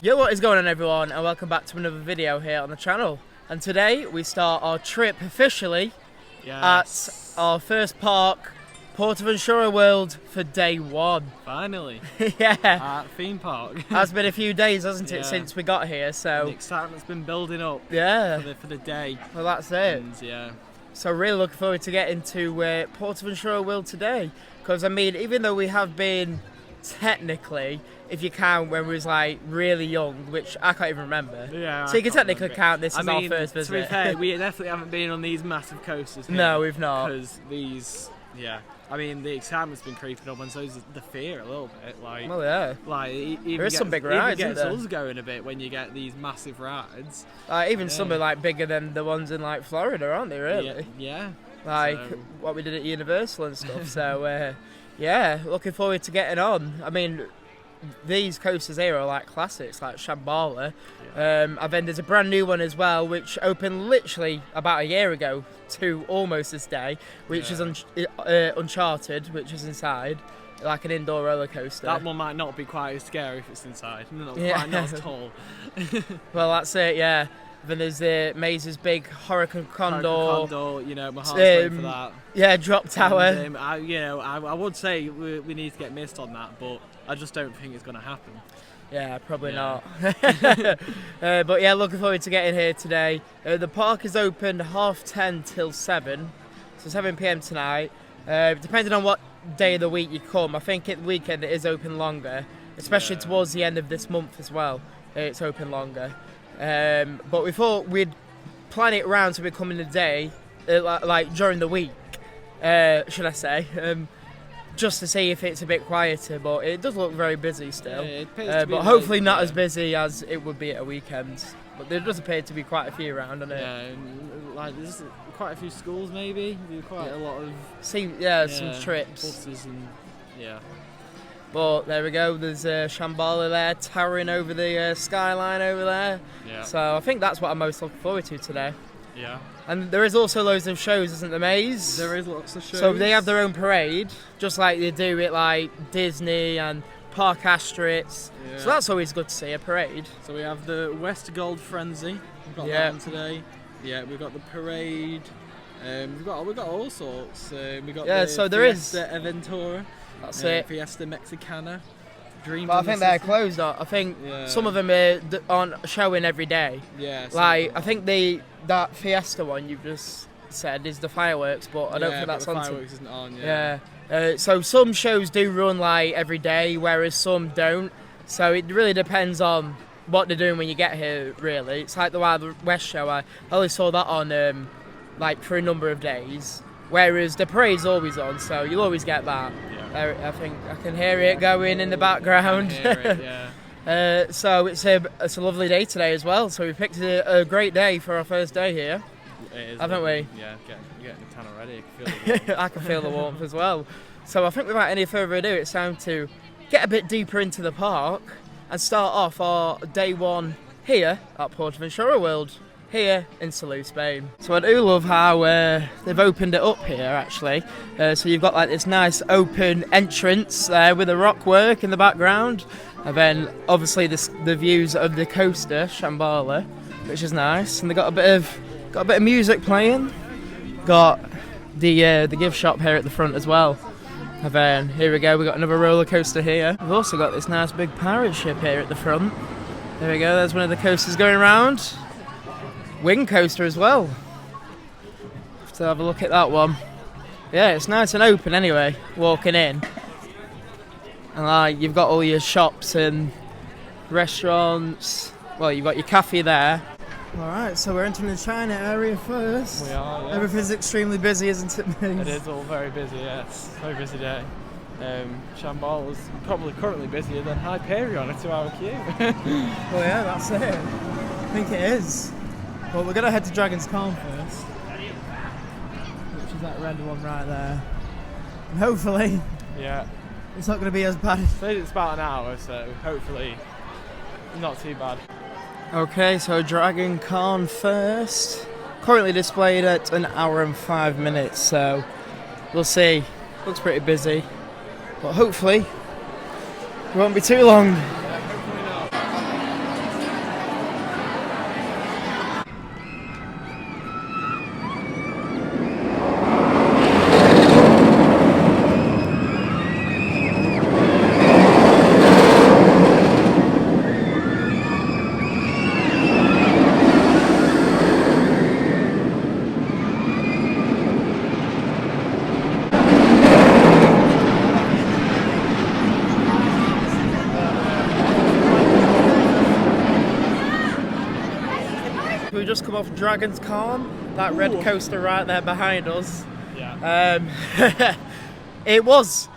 Yo, what is going on everyone, and welcome back to another video here on the channel. And today we start our trip officially at our first park, PortAventura World, for day one. Finally. Yeah. At theme park. It's been a few days, hasn't it, since we got here, so... And the excitement's been building up for the day. Well, that's it. And, yeah. So really looking forward to getting to PortAventura World today. Because, I mean, even though we have been technically, if you count when we was like really young, which I can't even remember. Yeah. So you can technically count this as our first visit. To be fair, we definitely haven't been on these massive coasters here. No, we've not. Because these, I mean, the excitement's been creeping up, and so is the fear a little bit. Like, well, yeah. Like, there is some big rides, it gets us going a bit when you get these massive rides. Even some are like bigger than the ones in like Florida, aren't they? Really? Yeah. Like what we did at Universal and stuff. So yeah, looking forward to getting on. I mean, these coasters here are like classics, like Shambhala. And then there's a brand new one as well, which opened literally about a year ago to almost this day, which is Uncharted, which is inside, like an indoor roller coaster. That one might not be quite as scary if it's inside. Not as tall. Well, that's it. Yeah. Then there's the Maze's big Hurricane Condor. You know, my heart's going for that. Yeah, Drop Tower. And, I would say we need to get missed on that, but I just don't think it's going to happen. Yeah, probably not. But yeah, looking forward to getting here today. The park is open 10:30 till 7, so 7 PM tonight. Depending on what day of the week you come, I think at the weekend it is open longer, especially towards the end of this month as well. It's open longer. But we thought we'd plan it around so we come in the day, like during the week, should I say, just to see if it's a bit quieter. But it does look very busy still, but hopefully not as busy as it would be at a weekend. But there does appear to be quite a few around, doesn't it? Yeah, like there's quite a few schools maybe, quite a lot of... some trips. Buses and, But there we go, there's Shambhala there, towering over the skyline over there. Yeah. So I think that's what I'm most looking forward to today. Yeah. And there is also loads of shows, isn't there, Maze? There is lots of shows. So they have their own parade, just like they do it like Disney and Park Asterix. Yeah. So that's always good to see, a parade. So we have the West Gold Frenzy, we've got that one today. Yeah, we've got the parade, we've got all sorts. We've got the so there Aventura. That's it. Fiesta Mexicana. Dreams. But I think they're closed. I think some of them aren't showing every day. Yeah. Like I think that Fiesta one you've just said is the fireworks, but I don't think that's on. Fireworks isn't on. Yeah. So some shows do run like every day, whereas some don't. So it really depends on what they're doing when you get here. Really, it's like the Wild West show. I only saw that on like for a number of days. Whereas the parade's always on, so you'll always get that. Yeah. I think I can hear it going in the background. I can hear it, so it's a lovely day today as well. So we picked a great day for our first day here. It is, haven't we? Yeah, getting the tan already. I can feel the warmth. I can feel the warmth as well. So I think without any further ado, it's time to get a bit deeper into the park and start off our day one here at PortAventura World, here in Salou, Spain. So I do love how they've opened it up here actually. So you've got like this nice open entrance there with the rock work in the background, and then obviously the views of the coaster Shambhala, which is nice. And they got a bit of music playing. Got the gift shop here at the front as well. And then here we go. We got another roller coaster here. We've also got this nice big pirate ship here at the front. There we go. There's one of the coasters going around. Wing coaster as well. So have a look at that one. Yeah, it's nice and open anyway, walking in. And you've got all your shops and restaurants. Well, you've got your cafe there. Alright, so we're entering the China area first. We are, yeah. Everything's extremely busy, isn't it, Maze? It is all very busy, yes. Very busy day. Shambhala is probably currently busier than Hyperion, a 2-hour queue. Well, yeah, that's it. I think it is. Well, we're going to head to Dragon Khan first, which is that red one right there. And hopefully, it's not going to be as bad. It's about an hour, so hopefully not too bad. Okay, so Dragon Khan first. Currently displayed at 1 hour and 5 minutes, so we'll see. Looks pretty busy, but hopefully it won't be too long. off Dragon Khan, that red coaster right there behind us. Yeah. It was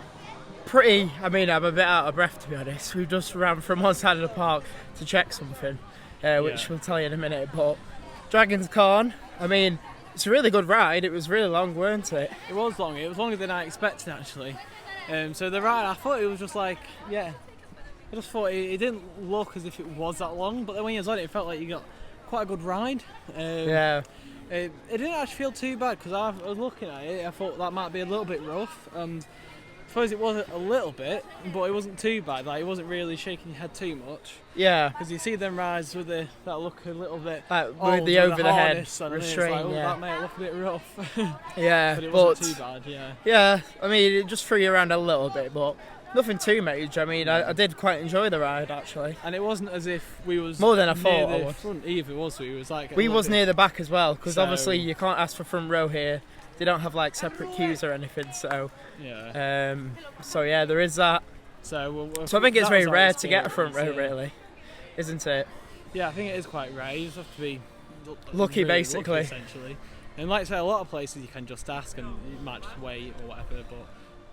pretty, I mean, I'm a bit out of breath to be honest. We just ran from one side of the park to check something, which we'll tell you in a minute. But Dragon Khan, I mean, it's a really good ride. It was really long, weren't it? It was long. It was longer than I expected, actually. So the ride, I thought it was just like, I just thought it didn't look as if it was that long, but then when you was on it, it felt like you got quite a good ride. It didn't actually feel too bad, because I was looking at it, I thought that might be a little bit rough, and I suppose it was a little bit, but it wasn't too bad. Like, it wasn't really shaking your head too much. Yeah. Because you see them rides with that look a little bit like with the over the head restraint. Like, that might look a bit rough. Yeah, but it wasn't too bad. Yeah. Yeah, I mean, it just threw you around a little bit, but nothing too major. I mean, I did quite enjoy the ride actually. And it wasn't as if we was more than I thought near I the was. front either, was we? It was like we was bit... near the back as well, because obviously you can't ask for front row here. They don't have like separate queues or anything, so so yeah, there is that. So I think it's very rare to get a front row, really, isn't it? Yeah, I think it is quite rare. You just have to be lucky, really basically. Lucky, essentially. And like I say, a lot of places you can just ask and you might just wait or whatever, but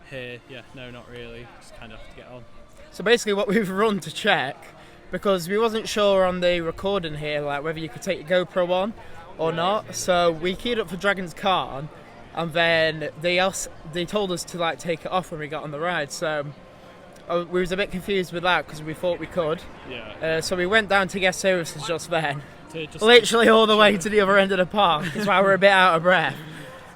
here, no, not really. Just kind of have to get on. So basically, what we've run to check, because we wasn't sure on the recording here, like whether you could take your GoPro on or not. So we queued up for Dragon's Khan, and then they told us to like take it off when we got on the ride. So we was a bit confused with that because we thought we could. Yeah. So we went down to guest services just then, literally all the way to the other end of the park. That's why we're a bit out of breath.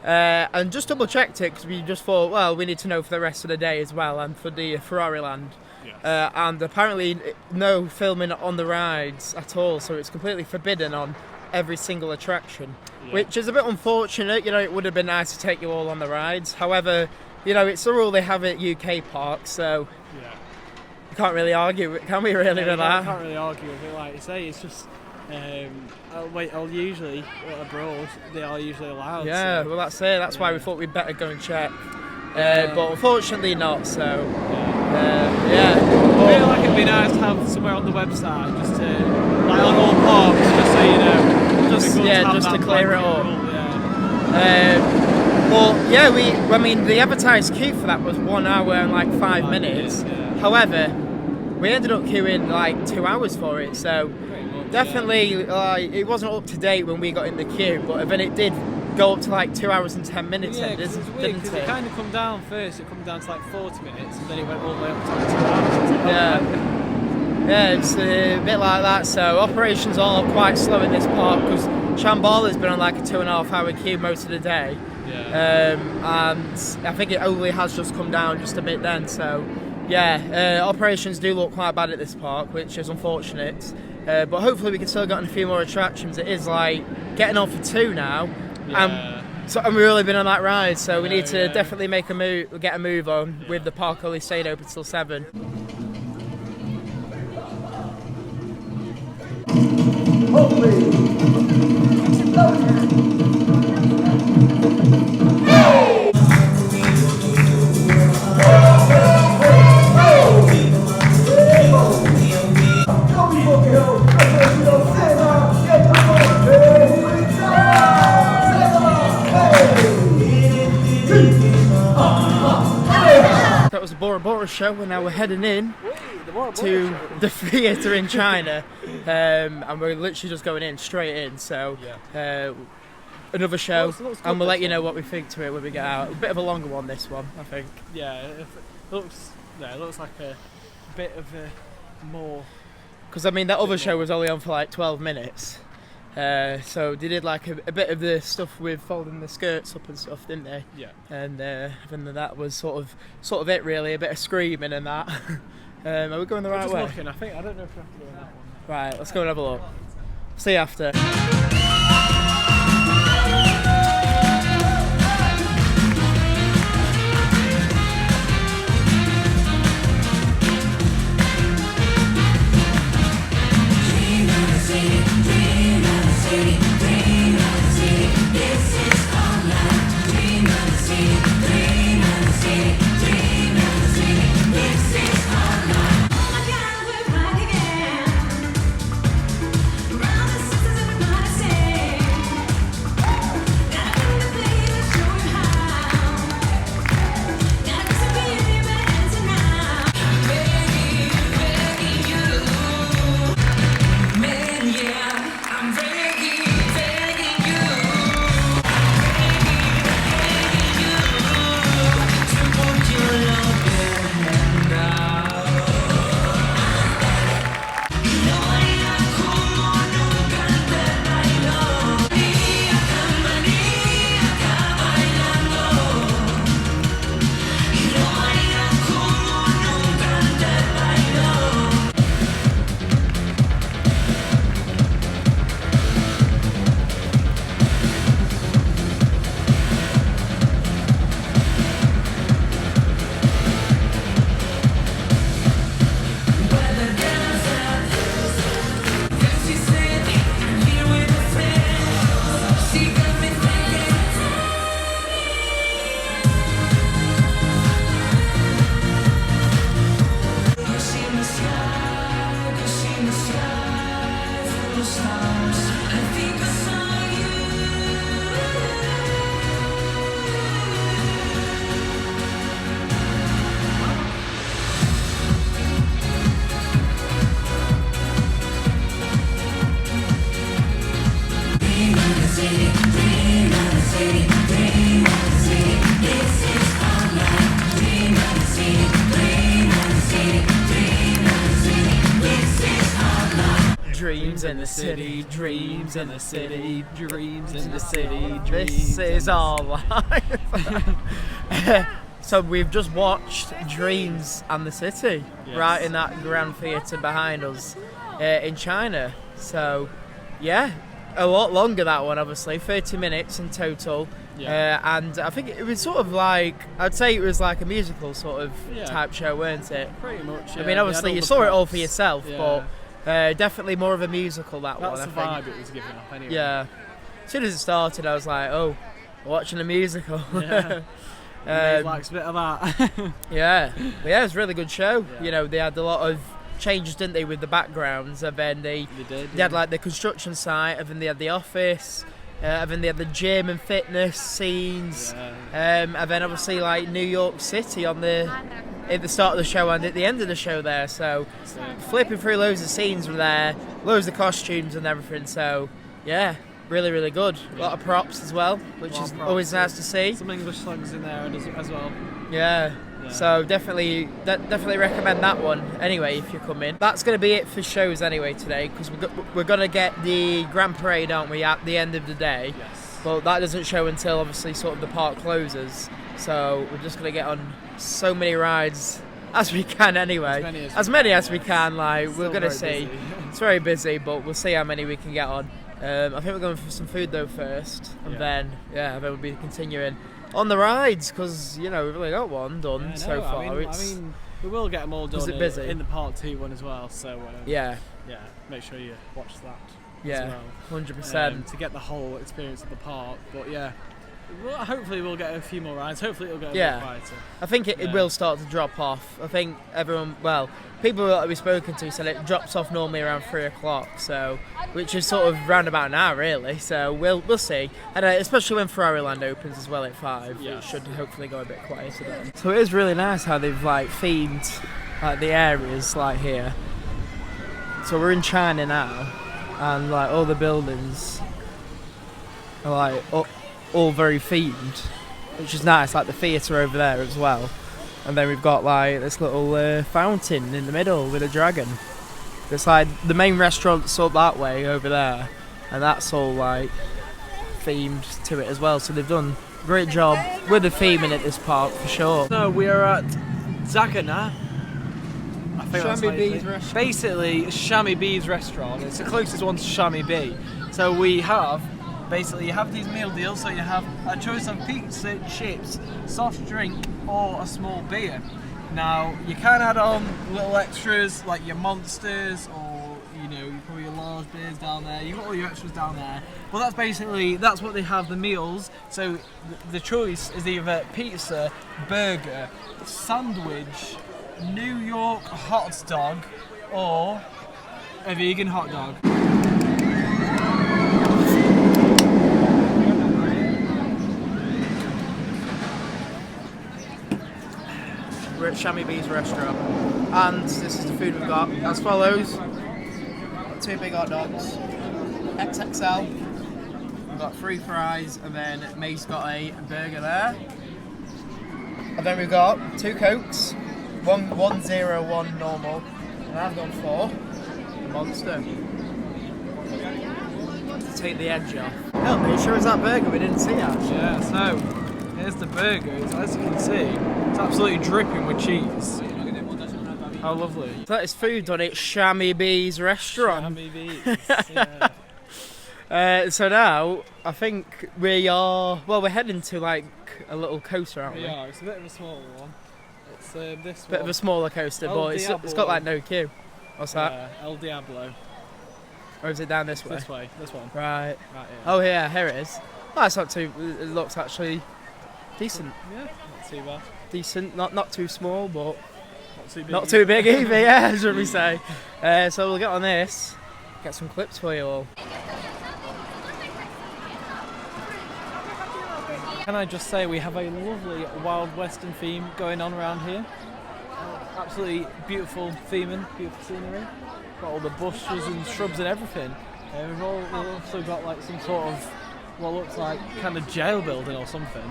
And just double checked it because we just thought, well, we need to know for the rest of the day as well, and for the Ferrari Land. Yes. And apparently no filming on the rides at all, so it's completely forbidden on every single attraction, which is a bit unfortunate. You know, it would have been nice to take you all on the rides. However, you know, it's the rule they have at UK parks, so you can't really argue it, can we really, with that? Can't really argue with it, like you say. It's just usually abroad they are usually allowed. Yeah, so. well that's it. That's why we thought we'd better go and check. But unfortunately not. So I feel like it'd be nice to have somewhere on the website just to, like on all parks, just so you know. Just to clear it up. I mean, the advertised queue for that was 1 hour and like 5 minutes. However, we ended up queuing like 2 hours for it, so definitely it wasn't up to date when we got in the queue, but then it did go up to like 2 hours and 10 minutes. Yeah, didn't because it kind of come down first. It come down to like 40 minutes, and then it went all the way up to like 2 hours. Yeah, it's a bit like that. So operations are quite slow in this park because Shambhala has been on like a 2.5 hour queue most of the day. And I think it only has just come down just a bit then. So operations do look quite bad at this park, which is unfortunate. But hopefully we can still get on a few more attractions. It is like getting on for 2 now. And we've really been on that ride, so we need to definitely make a move, get a move on with the park only staying open till 7. That was a Bora Bora show, and now we're heading in to the theatre in China, and we're literally just going in straight in. So another show, and we'll let you know what we think to it when we get out. A bit of a longer one, this one, I think. It looks like a bit of a more. Because I mean, that other show was only on for like 12 minutes. So they did like a bit of the stuff with folding the skirts up and stuff, didn't they? Yeah. And then that was sort of it really, a bit of screaming and that. Are we going the right way? Looking, I don't know if we have to go in that one. Right, let's go and have a look. See you after. in the city, dreams in the city, dreams in the city, This dreams. is our life. So we've just watched Dreams and the City, Yes. right in that Grand Theatre behind us in China. So, yeah, a lot longer that one, obviously, 30 minutes in total. Yeah. And I think it was sort of like, I'd say it was like a musical sort of type show, weren't it? Pretty much. I mean, obviously you saw it all for yourself, Yeah. but definitely more of a musical, that That's one, the I think. vibe it was giving off anyway. Yeah. As soon as it started, I was like, oh, watching a musical. Yeah. Dave likes a bit of that. Yeah. But yeah, it was a really good show. Yeah. You know, they had a lot of changes, didn't they, with the backgrounds, and then they had like the construction site, and then they had the office, and then they had the gym and fitness scenes, and then obviously like New York City at the start of the show and at the end of the show there. So flipping through loads of scenes were there, loads of costumes and everything. So yeah, really, really good. A lot of props as well, which is always nice to see. Some English songs in there as well. Yeah. So definitely recommend that one anyway if you come in. That's going to be it for shows anyway today, because we're going to get the Grand Parade, aren't we, at the end of the day? Yes. But that doesn't show until obviously sort of the park closes. So we're just going to get on so many rides as we can anyway. As many as we can. Like, we're going to see. It's very busy, but we'll see how many we can get on. I think we're going for some food though first, and then we'll be continuing on the rides, because you know we've only got one done so far. I mean, we will get them all done in the Part 2 one as well. So make sure you watch that. as well. 100%. To get the whole experience of the park. But yeah, hopefully we'll get a few more rides. Hopefully it'll get a bit quieter. I think it will start to drop off. I think people that we've spoken to said it drops off normally around 3 o'clock, so which is sort of round about now really. So we'll see, and especially when Ferrari Land opens as well at 5, it should hopefully go a bit quieter then. So it is really nice how they've like themed like the areas like here. So we're in China now, and like all the buildings are like all very themed, which is nice, like the theatre over there as well. And then we've got like this little fountain in the middle with a dragon. It's like the main restaurant's up that way over there, and that's all like themed to it as well. So they've done a great job with the theming at this park for sure. So we are at Zagana. I think Shammy B's restaurant. Basically, Shammy B's restaurant. It's the closest one to Shammy B. So we have, basically, you have these meal deals. So you have a choice of pizza, chips, soft drink, or a small beer. Now you can add on little extras like your monsters, or you probably your large beers down there. You've got all your extras down there. Well, that's what they have the meals. So the choice is either pizza, burger, sandwich, New York hot dog, or a vegan hot dog. We're at Shammy B's restaurant, and this is the food we've got as follows. 2 big hot dogs, XXL. We've got 3 fries, and then May's got a burger there. And then we've got 2 Cokes, one zero, one normal, and I've gone 4 Monster to take the edge off. Oh, are you sure it's that burger? We didn't see actually. Yeah, so here's the burger. As you can see, it's absolutely dripping with cheese. How lovely. So that is food on at Shammy B's restaurant. Shammy B's, yeah. So now I think we're heading to like a little coaster, aren't we? Yeah, it's a bit of a smaller one. It's this Bit of a smaller coaster, but it's got like no queue. What's that? El Diablo. Or is it down this way? This way, this one. Right. Right here. Oh yeah, here it is. Oh, it's not too. It looks actually decent. Yeah, not too bad. Decent, not too small, but Not too big. not too big either. Yeah, as we say. So we'll get on this. Get some clips for you all. Can I just say we have a lovely Wild Western theme going on around here. Absolutely beautiful theming, beautiful scenery. Got all the bushes and shrubs and everything. We've also got like some sort of what looks like kind of jail building or something.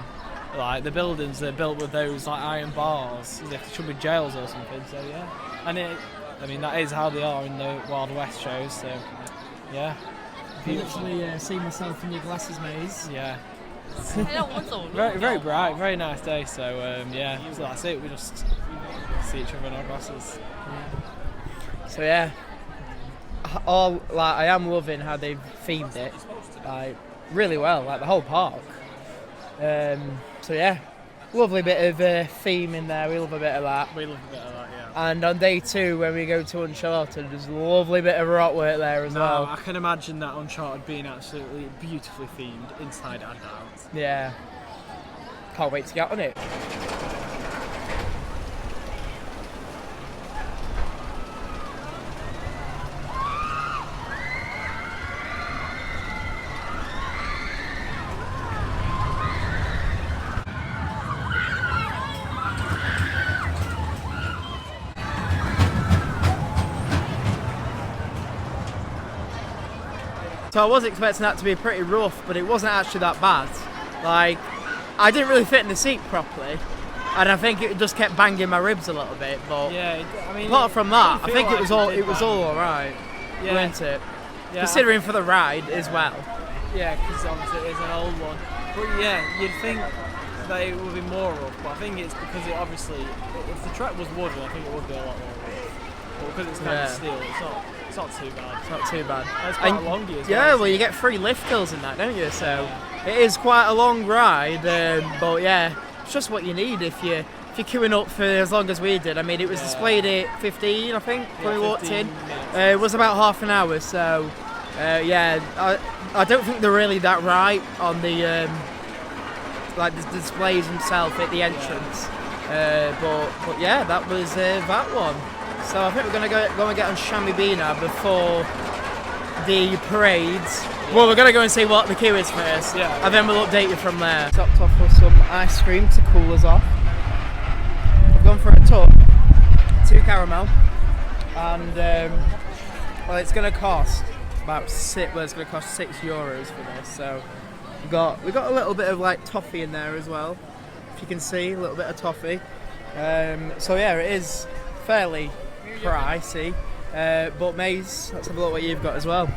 Like the buildings are built with those like iron bars, as if they should be jails or something. So yeah, and that is how they are in the Wild West shows. So Yeah. I literally see myself in your glasses maze. Yeah. Very, very bright, very nice day. So yeah, so that's it. We just see each other in our glasses. Yeah. So yeah, I am loving how they've themed it, like really well, like the whole park. So yeah, lovely bit of theme in there. We love a bit of that. We love a bit of that, yeah. And on day 2, when we go to Uncharted, there's a lovely bit of rock work there as well. I can imagine that Uncharted being absolutely beautifully themed inside and out. Yeah. Can't wait to get on it. So I was expecting that to be pretty rough, but it wasn't actually that bad. Like, I didn't really fit in the seat properly, and I think it just kept banging my ribs a little bit. But yeah, I mean, apart from that, I think like it was all alright, yeah. wasn't it? Yeah, considering for the ride as well. Yeah, because obviously it is an old one. But yeah, you'd think that it would be more rough, but I think it's because it obviously, if the track was wooden, I think it would be a lot more rough. But because it's kind of steel, it's not too bad. It's not too bad. It's quite longy as well. Yeah, well, you get 3 lift hills in that, don't you? So it is quite a long ride, but yeah, it's just what you need if you're queuing up for as long as we did. I mean, it was displayed at 15, I think, when we walked in. It was about half an hour, so yeah, I don't think they're really that right on the like the displays themselves at the entrance. But yeah, that was that one. So I think we're gonna go and get on Shambhala now before the parades. Well, we're gonna go and see what the queue is first, and then we'll update you from there. Stopped off for some ice cream to cool us off. We've gone for a tub, 2 caramel, and well, it's gonna cost about it's gonna cost €6 for this. So we got a little bit of like toffee in there as well. If you can see, a little bit of toffee. So yeah, it is fairly pricey, but Maze, let's have a look what you've got as well.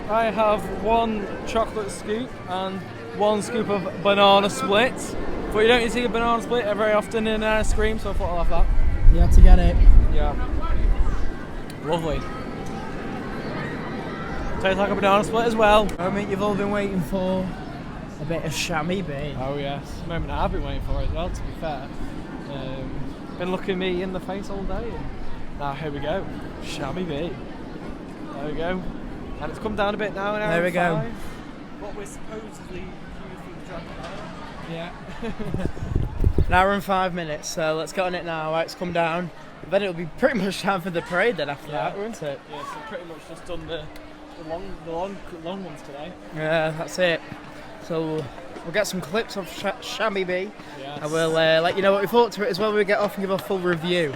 I have 1 chocolate scoop and 1 scoop of banana split. But you don't see a banana split very often in ice cream, so I thought I'll have that. You have to get it. Yeah. Lovely. Tastes like a banana split as well. I mean, you've all been waiting for a bit of Shambhala. Oh yes, the moment I've been waiting for as well, to be fair. Been looking me in the face all day. And now here we go, Shambhala. There we go. And it's come down a bit now. There we go. What we're supposedly using Dragon Khan. Yeah. An hour and 5 minutes, so let's get on it now. Right, it's come down. Then it'll be pretty much time for the parade then after that, won't it? Yeah, so pretty much just done the long ones today. Yeah, that's it. So we'll get some clips of Shambhala, yes. and we'll let you know what we thought to it as well when we get off and give a full review.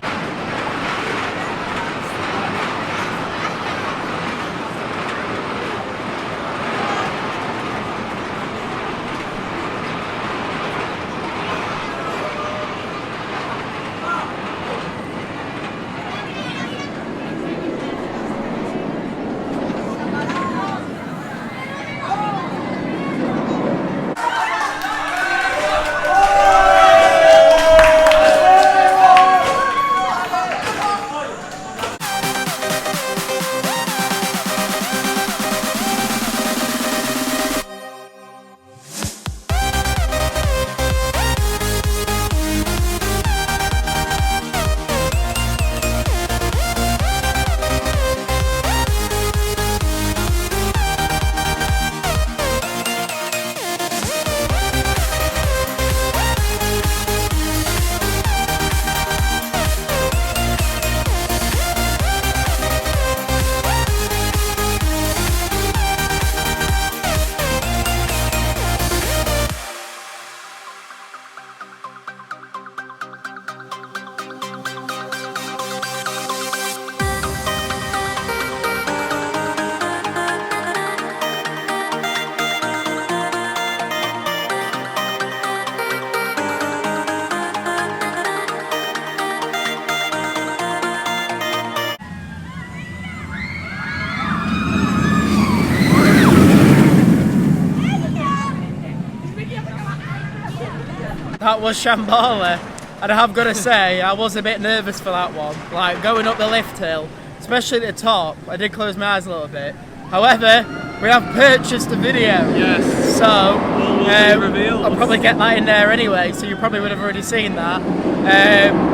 That was Shambhala, and I have got to say, I was a bit nervous for that one. Like, going up the lift hill, especially at the top, I did close my eyes a little bit. However, we have purchased a video. Yes. So, I'll probably get that in there anyway, so you probably would have already seen that.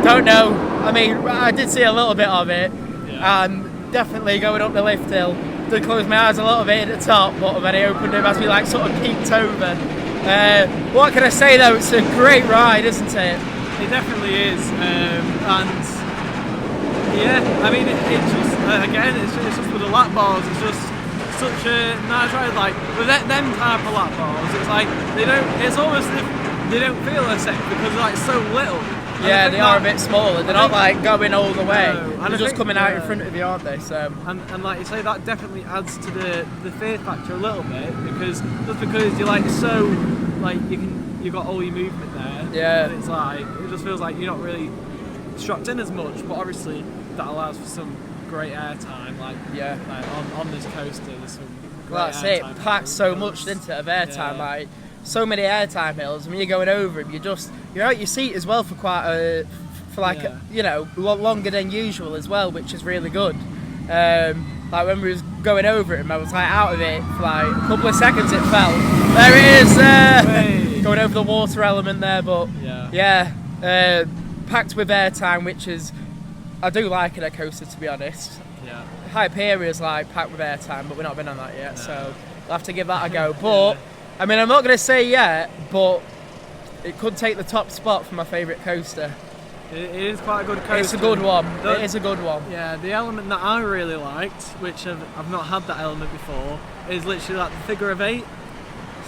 Don't know. I mean, I did see a little bit of it, and definitely going up the lift hill. Did close my eyes a little bit at the top, but when I opened them as we like sort of peeked over. What can I say though? It's a great ride, isn't it? It definitely is, and yeah, I mean, it's just again, it's just with the lap bars. It's just such a nice ride. Like with them type of lap bars, it's like they don't. It's almost as if they don't feel a sec because they're like so little. Yeah, they are a bit smaller. They're not like going all the way. No, they're just coming out in front of you, aren't they? So and like you say, that definitely adds to the fear factor a little bit because you're like so like you've got all your movement there. Yeah. And it's like it just feels like you're not really strapped in as much, but obviously that allows for some great airtime. Like on this coaster, there's some great that's airtime. it. Packed so much into it of airtime, like so many airtime hills. When you're going over them, you're out your seat as well for longer than usual as well, which is really good. Like when we was going over it, I was like out of it for like a couple of seconds. It felt there it is, going over the water element there, but packed with airtime, which is I do like in a coaster, to be honest. Yeah. Hyperion is like packed with airtime, but we've not been on that yet, so we'll have to give that a go. But I mean, I'm not going to say yet, but it could take the top spot for my favourite coaster. It is quite a good coaster. It's a good one. It is a good one. Yeah, the element that I really liked, which I've not had that element before, is literally like the figure of 8. I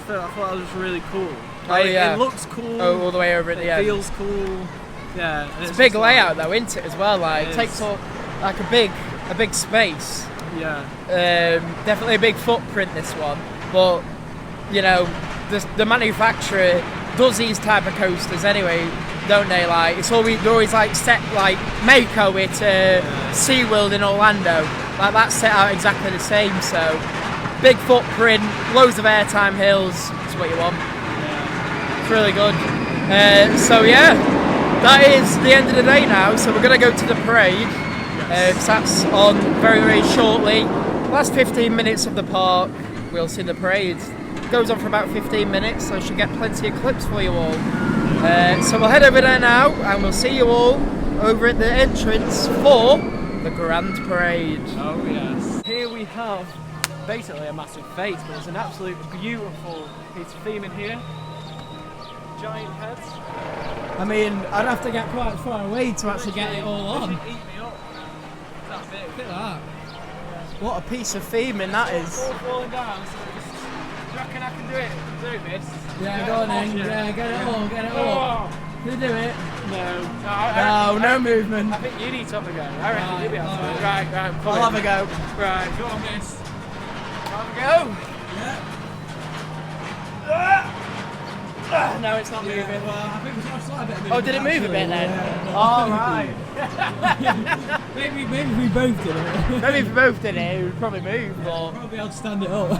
thought that was really cool. Like, it looks cool. All the way over at the end. It feels cool. Yeah. It's a big layout though, isn't it, as well? Like, it takes up like a big space. Yeah. Definitely a big footprint, this one. But, you know, the manufacturer does these type of coasters anyway, don't they? Like, they're always like set like Mako at SeaWorld in Orlando. Like, that's set out exactly the same. So, big footprint, loads of airtime hills. That's what you want. Yeah. It's really good. That is the end of the day now. So we're gonna go to the parade. So that's on very, very shortly. Last 15 minutes of the park, we'll see the parade. It goes on for about 15 minutes, so I should get plenty of clips for you all. So we'll head over there now, and we'll see you all over at the entrance for the Grand Parade. Oh yes. Here we have basically a massive face, but it's an absolute beautiful piece of theme in here. Giant heads. I mean, I'd have to get quite far away to actually get it all on. Eat me up. That big. Look at that. What a piece of theming that is. It's all falling down, so just, do you reckon I can do it? Do this? Yeah, go on then. Yeah, get it all. You do it? No. No movement. I think you need to have a go. I reckon you'll be able to do it. Right, I'll have a go. Right, go on, miss. Have a go. Yeah. No, it's not moving. Well, I think it's a bit of did it move a bit then? Yeah. Oh, right. maybe we both did it. Maybe if we both did it, it would probably move. But Probably able to stand it up.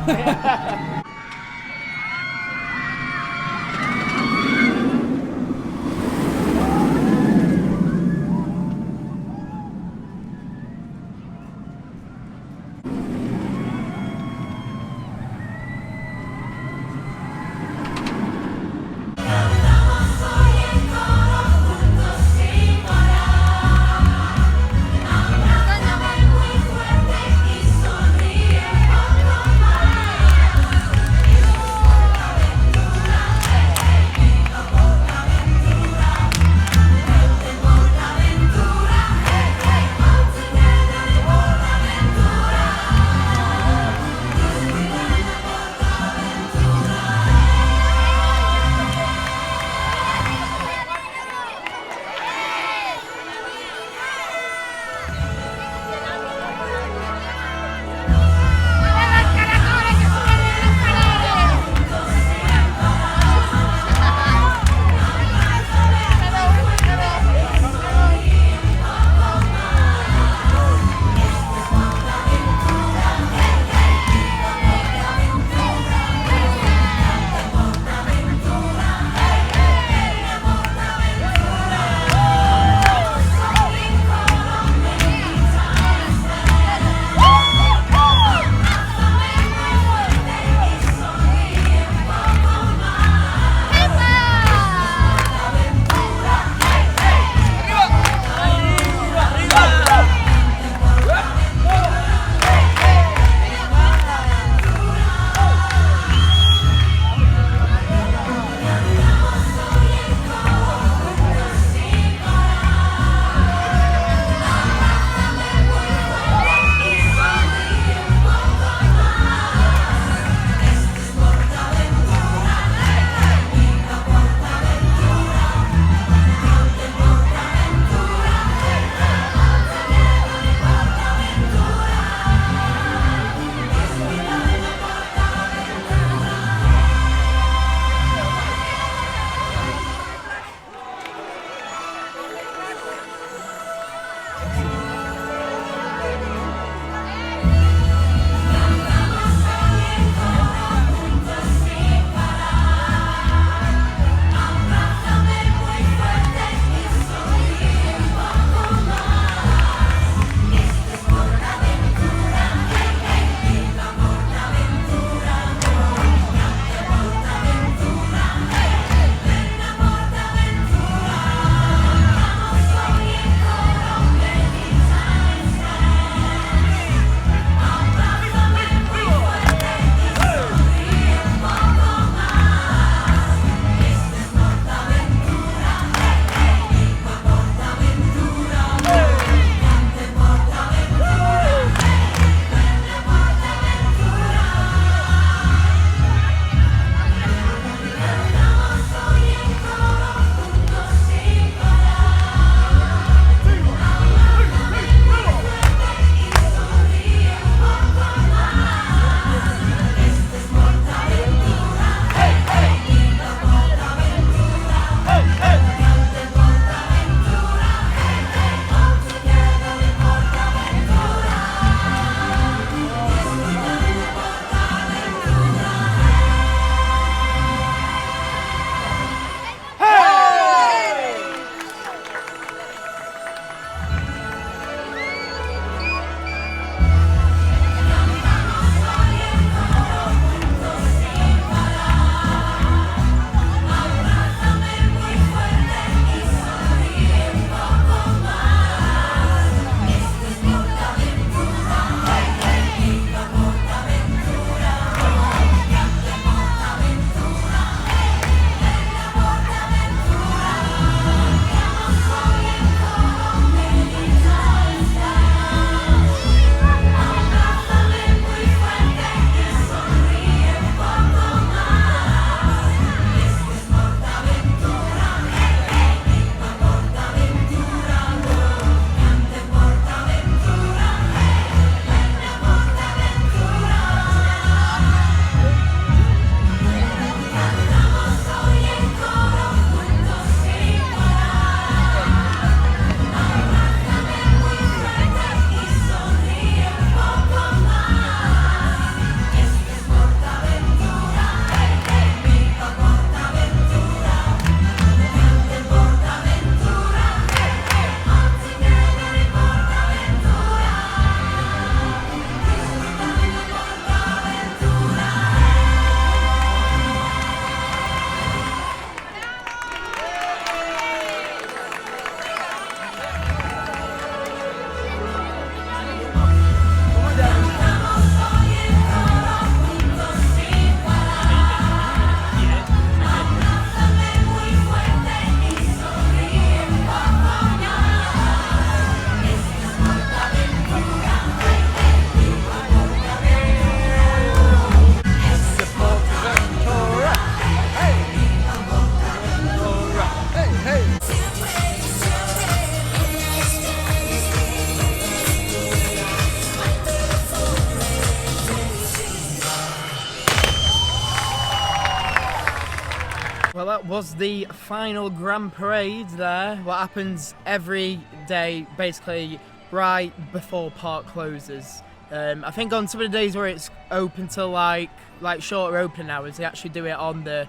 Well, that was the final Grand Parade there. What happens every day, basically, right before park closes. I think on some of the days where it's open till like shorter opening hours, they actually do it on the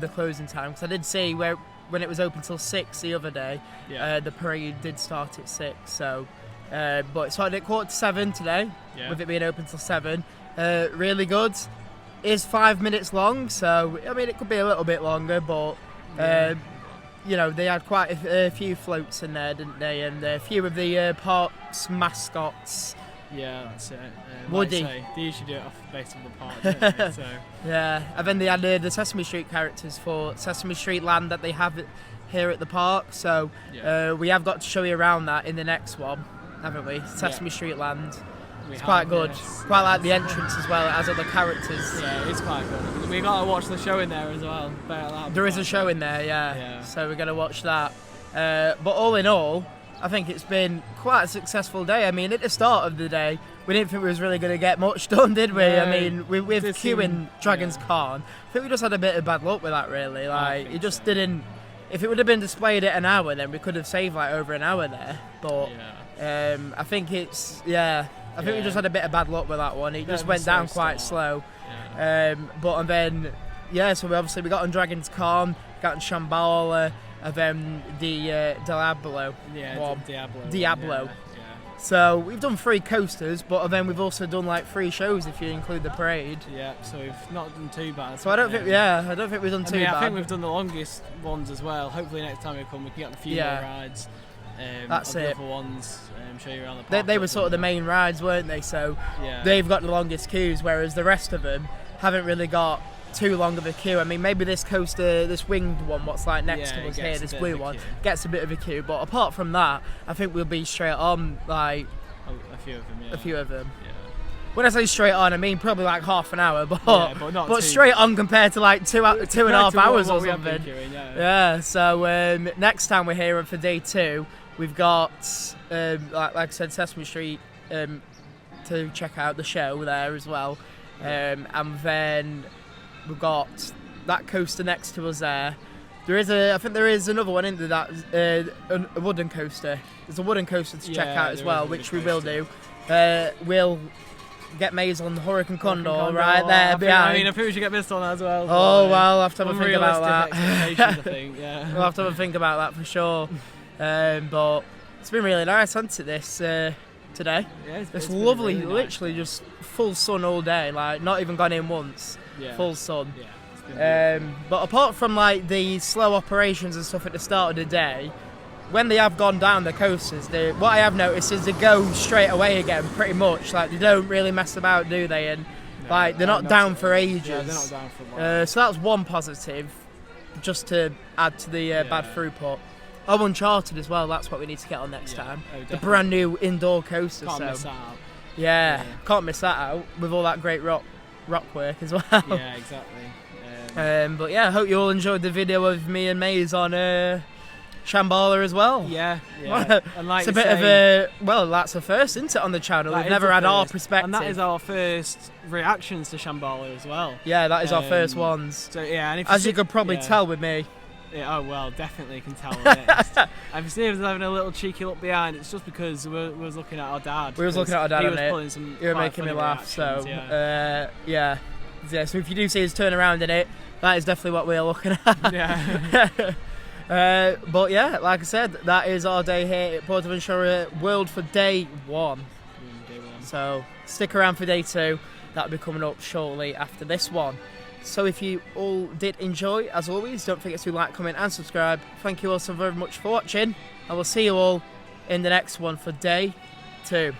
closing time. Because I did see when it was open till 6 the other day, the parade did start at 6. So, but it started at 6:45 today, with it being open till 7. Really good. Is 5 minutes long, so I mean it could be a little bit longer, but you know, they had quite a few floats in there, didn't they? And a few of the park's mascots. Yeah, that's it. Woody. Like they usually do it off the base of the park, don't they? So. Yeah, and then they had the Sesame Street characters for Sesame Street Land that they have here at the park. So we have got to show you around that in the next one, haven't we? Sesame Street Land. It's quite good. Yes. Quite like the entrance as well. It has other characters. Yeah, it's quite good. We got to watch the show in there as well. There is a show in there, yeah. So we're going to watch that. But all in all, I think it's been quite a successful day. I mean, at the start of the day, we didn't think we was really going to get much done, did we? No, I mean, with queuing Dragon Khan, I think we just had a bit of bad luck with that, really. Like, it just didn't... If it would have been displayed at an hour, then we could have saved like over an hour there. But I think it's... I think we just had a bit of bad luck with that one. It just went down quite slow. But and then, so we got on Dragon's Khan, got on Shambhala, and then the Diablo. Diablo. So we've done 3 coasters, but then we've also done like 3 shows if you include the parade. Yeah, so we've not done too bad. So I don't think we've done too bad. I think we've done the longest ones as well. Hopefully next time we come, we can get a few more rides. That's it. The other ones, show you around the park. They were sort of the main rides, weren't they? So they've got the longest queues, whereas the rest of them haven't really got too long of a queue. I mean, maybe this coaster, this winged one, what's like next to us here, this blue one, gets a bit of a queue. But apart from that, I think we'll be straight on, like... A few of them, A few of them. Yeah. When I say straight on, I mean probably like half an hour, but straight on compared to like two and a half hours or something. Queuing, So next time we're here for day 2, we've got, like I said, Sesame Street to check out the show there as well. And then we've got that coaster next to us there. I think there is another one, isn't there, a wooden coaster. There's a wooden coaster to check out as well, which we will do. We'll get Maze on the Hurricane Condor right there behind. I think we should get missed on that as well. Oh, well, I'll have to have a think about that. I think, We'll have to have a think about that for sure. But it's been really nice, hasn't it, this today? Yeah, it's lovely, really literally nice. Just full sun all day, like not even gone in once. Full sun. But apart from like the slow operations and stuff at the start of the day, when they have gone down the coasters, what I have noticed is they go straight away again, pretty much. Like they don't really mess about, do they? And like they're not down for ages. Yeah, they're not down for a while. So that's one positive, just to add to the bad throughput. Oh, Uncharted as well. That's what we need to get on next time. The brand new indoor coaster. Can't miss that out. Yeah, can't miss that out with all that great rock work as well. Yeah, exactly. But yeah, I hope you all enjoyed the video of me and Maze on Shambhala as well. Yeah. And like it's a bit of a that's the first, isn't it, on the channel? We've never had our perspective, and that is our first reactions to Shambhala as well. Yeah, that is our first ones. So yeah, and if as you could probably tell with me. Yeah, oh well, definitely can tell with it. If you see us having a little cheeky look behind, it's just because we was looking at our dad. We was looking at our dad, he was pulling some. You were making me laugh, so yeah. So if you do see us turn around in it, that is definitely what we're looking at. Yeah. But yeah, like I said, that is our day here at PortAventura World for day 1. Day 1. So stick around for day 2. That'll be coming up shortly after this one. So if you all did enjoy, as always, don't forget to like, comment and subscribe. Thank you all so very much for watching. I will see you all in the next one for day 2.